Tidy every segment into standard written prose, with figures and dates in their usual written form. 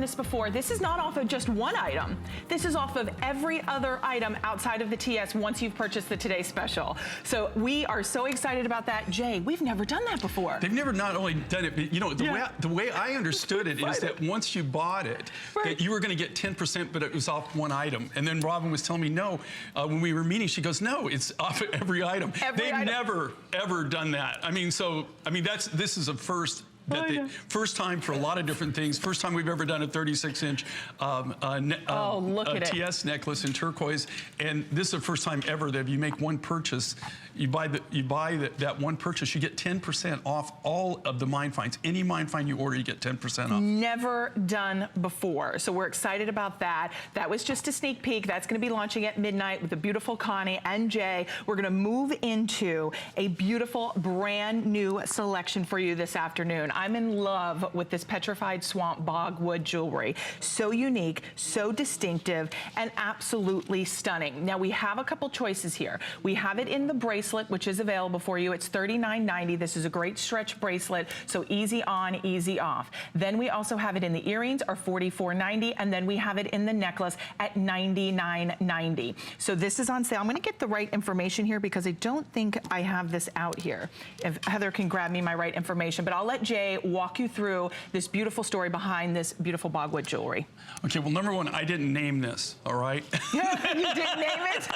this before. This is not off of just one item. This is off of every other item outside of the TS once you've purchased the Today Special. So we are so excited about that. Jay, we've never done that before. They've never not only done it, but you know, the way I understood it is that once you bought it, that you were going to get 10%, but it was off one item. And then Robin was telling me, no, when we were meeting, she goes, no, it's off of every item. They've never, ever done that. I mean, this is a first. First time for a lot of different things. First time we've ever done a 36-inch TS necklace in turquoise, and this is the first time ever that if you make one purchase, you buy that one purchase, you get 10% off all of the mine finds. Any mine find you order, you get 10% off. Never done before, so we're excited about that. That was just a sneak peek. That's going to be launching at midnight with the beautiful Connie and Jay. We're going to move into a beautiful, brand new selection for you this afternoon. I'm in love with this Petrified Swamp Bogwood jewelry. So unique, so distinctive, and absolutely stunning. Now we have a couple choices here. We have it in the bracelet, which is available for you. It's $39.90. This is a great stretch bracelet, so easy on, easy off. Then we also have it in the earrings, are $44.90, and then we have it in the necklace at $99.90. So this is on sale. I'm gonna get the right information here because I don't think I have this out here. If Heather can grab me my right information, but I'll let Jay walk you through this beautiful story behind this beautiful Bogwood jewelry. Okay, well, number one, I didn't name this, all right? Yeah, you didn't name it?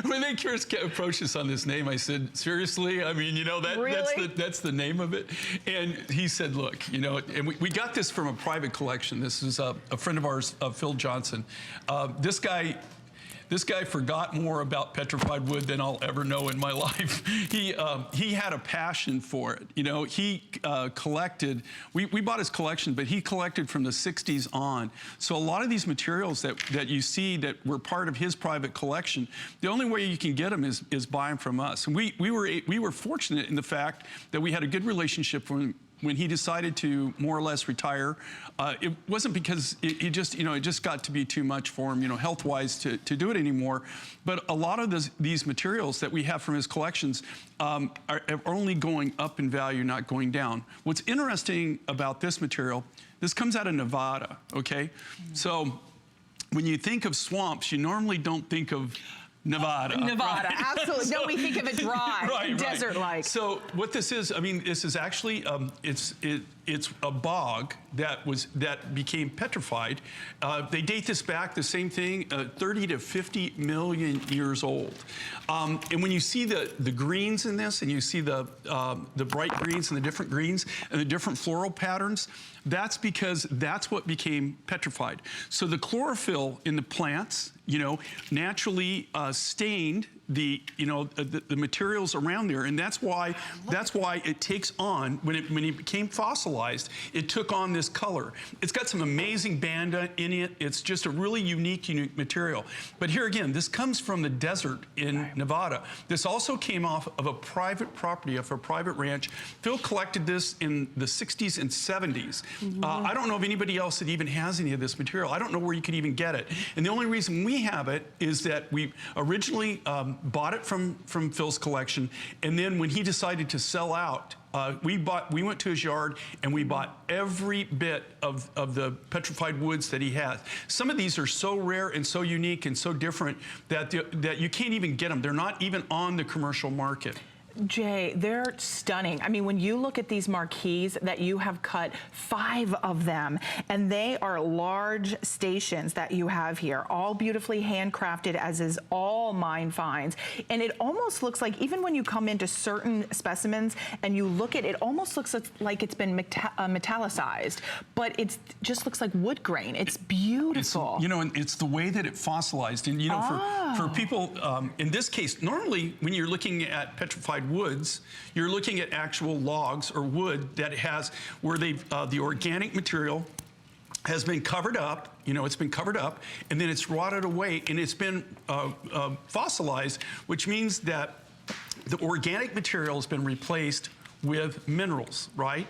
when they first approached us on this name, I said, seriously? I mean, you know, that's the name of it. And he said, look, you know, and we got this from a private collection. This is a friend of ours, Phil Johnson. This guy forgot more about petrified wood than I'll ever know in my life. He had a passion for it. You know, he collected, we bought his collection, but he collected from the 60s on. So a lot of these materials that you see that were part of his private collection, the only way you can get them is buy them from us. And we were fortunate in the fact that we had a good relationship when he decided to more or less retire. It wasn't because it just got to be too much for him, you know, health-wise to do it anymore. But a lot of these materials that we have from his collections are only going up in value, not going down. What's interesting about this material, this comes out of Nevada, okay? So when you think of swamps, you normally don't think of Nevada. Nevada, right? Absolutely. No, we think of it dry, desert-like. So what this is, I mean, this is actually, it's a bog that became petrified. They date this back, the same thing, 30 to 50 million years old. And when you see the greens in this, and you see the bright greens and the different greens and the different floral patterns, that's because that's what became petrified. So the chlorophyll in the plants, you know, naturally stained the materials around there, and that's why it takes on, when it became fossilized, it took on this color. It's got some amazing banda in it. It's just a really unique material. But here again, this comes from the desert in Nevada. This also came off of a private property, of a private ranch. Phil collected this in the 60s and 70s. I don't know of anybody else that even has any of this material. I don't know where you could even get it. And the only reason we have it is that we originally bought it from Phil's collection, and then when he decided to sell out, we went to his yard and we bought every bit of the petrified woods that he has. Some of these are so rare and so unique and so different that you can't even get them. They're not even on the commercial market. Jay, they're stunning. I mean, when you look at these marquees that you have cut, 5 of them, and they are large stations that you have here, all beautifully handcrafted, as is all mine finds. And it almost looks like, even when you come into certain specimens and you look at it, almost looks like it's been metallicized, but it just looks like wood grain. It's beautiful. You know, and it's the way that it fossilized. And, you know, for people, in this case, normally when you're looking at petrified woods, you're looking at actual logs or wood that has, where the organic material has been covered up, you know, it's been covered up, and then it's rotted away, and it's been fossilized, which means that the organic material has been replaced with minerals, right?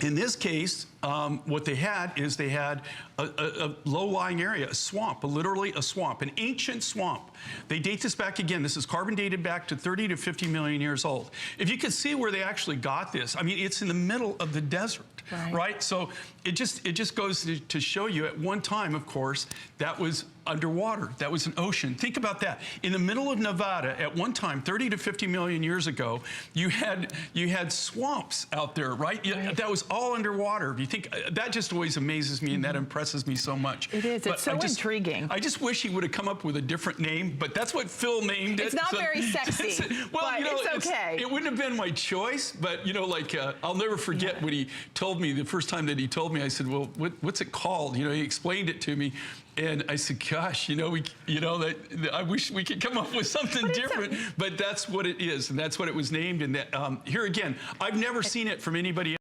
In this case, what they had is they had a low-lying area, a swamp, literally a swamp, an ancient swamp. They date this back again. This is carbon dated back to 30 to 50 million years old. If you can see where they actually got this, I mean, it's in the middle of the desert, right? So it just goes to show you at one time, of course, that was underwater. That was an ocean. Think about that. In the middle of Nevada, at one time, 30 to 50 million years ago, you had swamps out there, right? That was all underwater. You think that just always amazes me, and that impresses me so much. It is. It's so intriguing. I just wish he would have come up with a different name, but that's what Phil named it. It's not very sexy. Well, but you know, it's okay. It wouldn't have been my choice, but you know, like I'll never forget when he told me the first time that he told me. I said, "Well, what's it called?" You know, he explained it to me. And I said, gosh, that I wish we could come up with something different, but that's what it is, and that's what it was named. And that, here again, I've never seen it from anybody else.